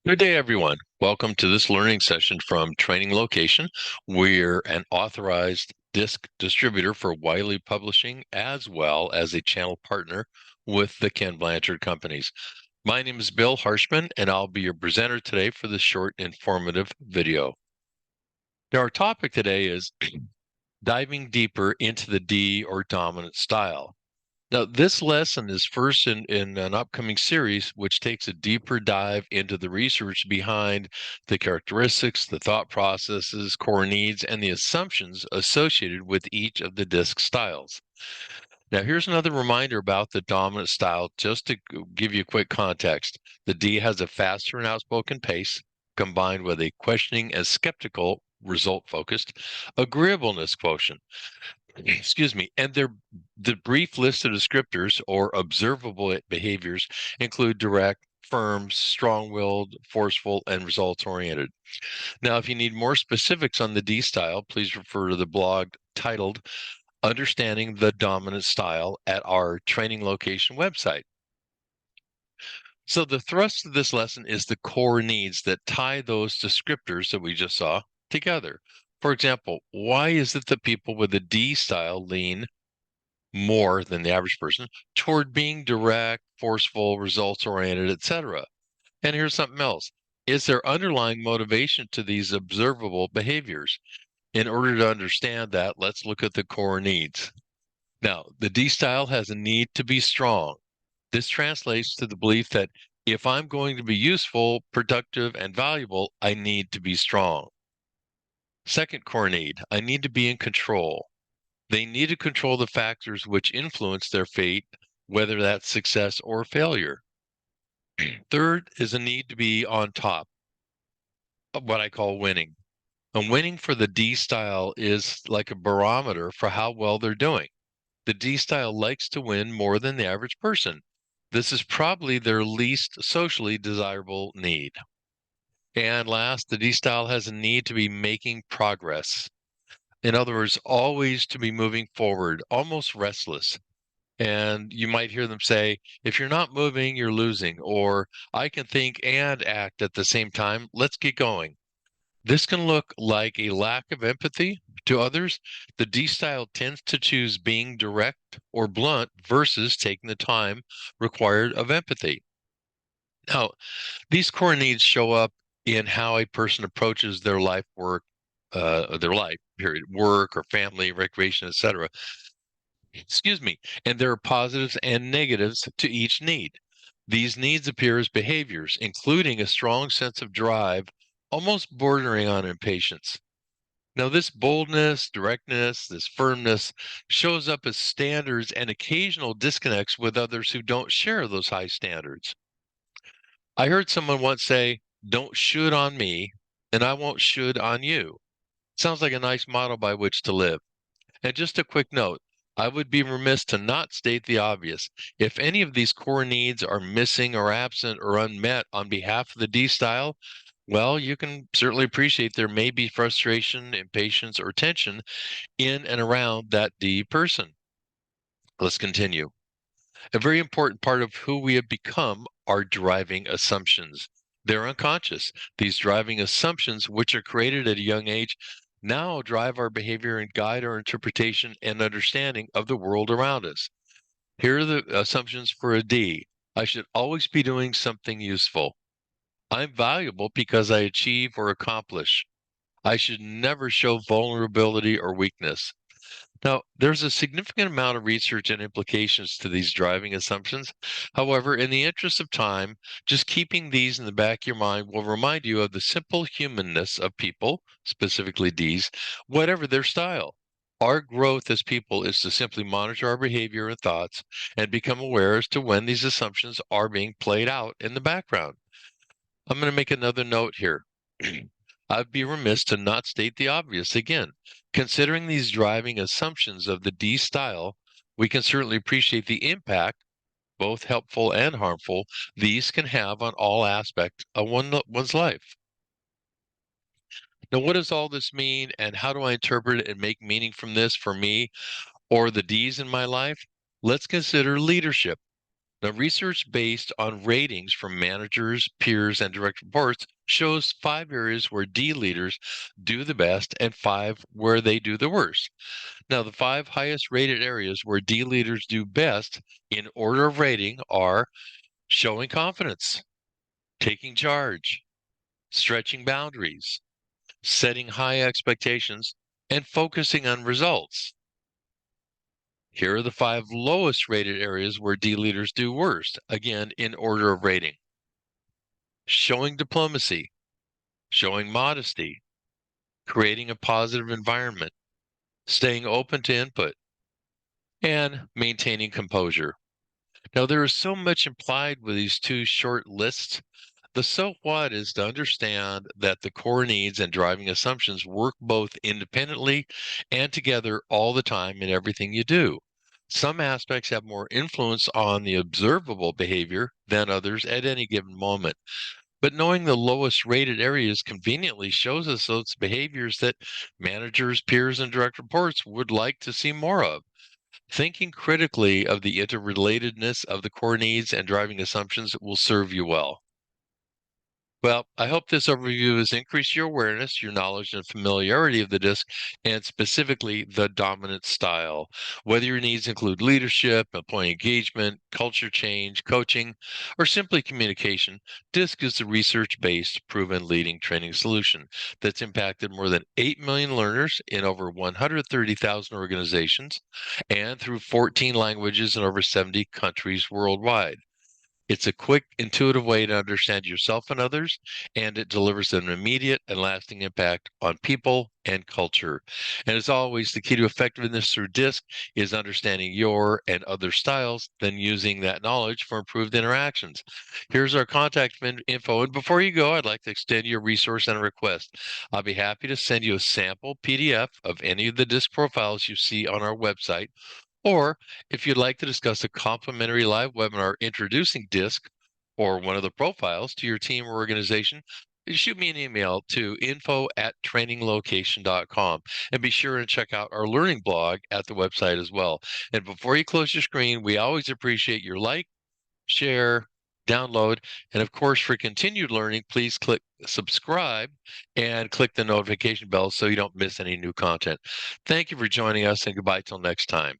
Good day, everyone. Welcome to this learning session from Training Location. We're an authorized DiSC distributor for Wiley Publishing, as well as a channel partner with the Ken Blanchard Companies. My name is Bill Harshman, and I'll be your presenter today for this short, informative video. Now, our topic today is diving deeper into the D or dominant style. Now, this lesson is first in an upcoming series, which takes a deeper dive into the research behind the characteristics, the thought processes, core needs, and the assumptions associated with each of the DiSC styles. Now, here's another reminder about the dominant style, just to give you a quick context. The D has a faster and outspoken pace, combined with a questioning and skeptical, result-focused agreeableness quotient. Excuse me, and the brief list of descriptors or observable behaviors include direct, firm, strong-willed, forceful, and results-oriented. Now, if you need more specifics on the D style, please refer to the blog titled Understanding the Dominant Style at our training location website. So the thrust of this lesson is the core needs that tie those descriptors that we just saw together. For example, why is it that people with a D style lean more than the average person toward being direct, forceful, results-oriented, etc.? And here's something else. Is there underlying motivation to these observable behaviors? In order to understand that, let's look at the core needs. Now, the D style has a need to be strong. This translates to the belief that if I'm going to be useful, productive, and valuable, I need to be strong. Second core need, I need to be in control. They need to control the factors which influence their fate, whether that's success or failure. Third is a need to be on top, of what I call winning. And winning for the D style is like a barometer for how well they're doing. The D style likes to win more than the average person. This is probably their least socially desirable need. And last, the D style has a need to be making progress. In other words, always to be moving forward, almost restless. And you might hear them say, if you're not moving, you're losing, or I can think and act at the same time. Let's get going. This can look like a lack of empathy to others. The D style tends to choose being direct or blunt versus taking the time required of empathy. Now, these core needs show up in how a person approaches their life, period, work or family, recreation, etc. Excuse me. And there are positives and negatives to each need. These needs appear as behaviors, including a strong sense of drive, almost bordering on impatience. Now, this boldness, directness, this firmness shows up as standards and occasional disconnects with others who don't share those high standards. I heard someone once say, don't should on me, and I won't should on you. Sounds like a nice motto by which to live. And just a quick note, I would be remiss to not state the obvious. If any of these core needs are missing or absent or unmet on behalf of the D style, well, you can certainly appreciate there may be frustration, impatience, or tension in and around that D person. Let's continue. A very important part of who we have become are driving assumptions. They're unconscious. These driving assumptions, which are created at a young age, now drive our behavior and guide our interpretation and understanding of the world around us. Here are the assumptions for a D. I should always be doing something useful. I'm valuable because I achieve or accomplish. I should never show vulnerability or weakness. Now, there's a significant amount of research and implications to these driving assumptions. However, in the interest of time, just keeping these in the back of your mind will remind you of the simple humanness of people, specifically Ds, whatever their style. Our growth as people is to simply monitor our behavior and thoughts and become aware as to when these assumptions are being played out in the background. I'm going to make another note here. I'd be remiss to not state the obvious again. Considering these driving assumptions of the D style, we can certainly appreciate the impact, both helpful and harmful, these can have on all aspects of one's life. Now, what does all this mean, and how do I interpret it and make meaning from this for me or the Ds in my life? Let's consider leadership. Now, research based on ratings from managers, peers, and direct reports shows 5 areas where D leaders do the best and 5 where they do the worst. Now, the 5 highest rated areas where D leaders do best in order of rating are showing confidence, taking charge, stretching boundaries, setting high expectations, and focusing on results. Here are the 5 lowest rated areas where D leaders do worst, again, in order of rating. Showing diplomacy, showing modesty, creating a positive environment, staying open to input, and maintaining composure. Now, there is so much implied with these 2 short lists. The so what is to understand that the core needs and driving assumptions work both independently and together all the time in everything you do. Some aspects have more influence on the observable behavior than others at any given moment. But knowing the lowest rated areas conveniently shows us those behaviors that managers, peers, and direct reports would like to see more of. Thinking critically of the interrelatedness of the core needs and driving assumptions will serve you well. Well, I hope this overview has increased your awareness, your knowledge, and familiarity of the DiSC, and specifically the dominant style. Whether your needs include leadership, employee engagement, culture change, coaching, or simply communication, DiSC is the research-based, proven leading training solution that's impacted more than 8 million learners in over 130,000 organizations and through 14 languages in over 70 countries worldwide. It's a quick, intuitive way to understand yourself and others, and it delivers an immediate and lasting impact on people and culture. And as always, the key to effectiveness through DiSC is understanding your and other styles, then using that knowledge for improved interactions. Here's our contact info. And before you go, I'd like to extend you a resource and a request. I'll be happy to send you a sample PDF of any of the DiSC profiles you see on our website. Or if you'd like to discuss a complimentary live webinar introducing DiSC or one of the profiles to your team or organization, shoot me an email to info@traininglocation.com and be sure and check out our learning blog at the website as well. And before you close your screen, we always appreciate your like, share, download, and of course, for continued learning, please click subscribe and click the notification bell so you don't miss any new content. Thank you for joining us, and goodbye till next time.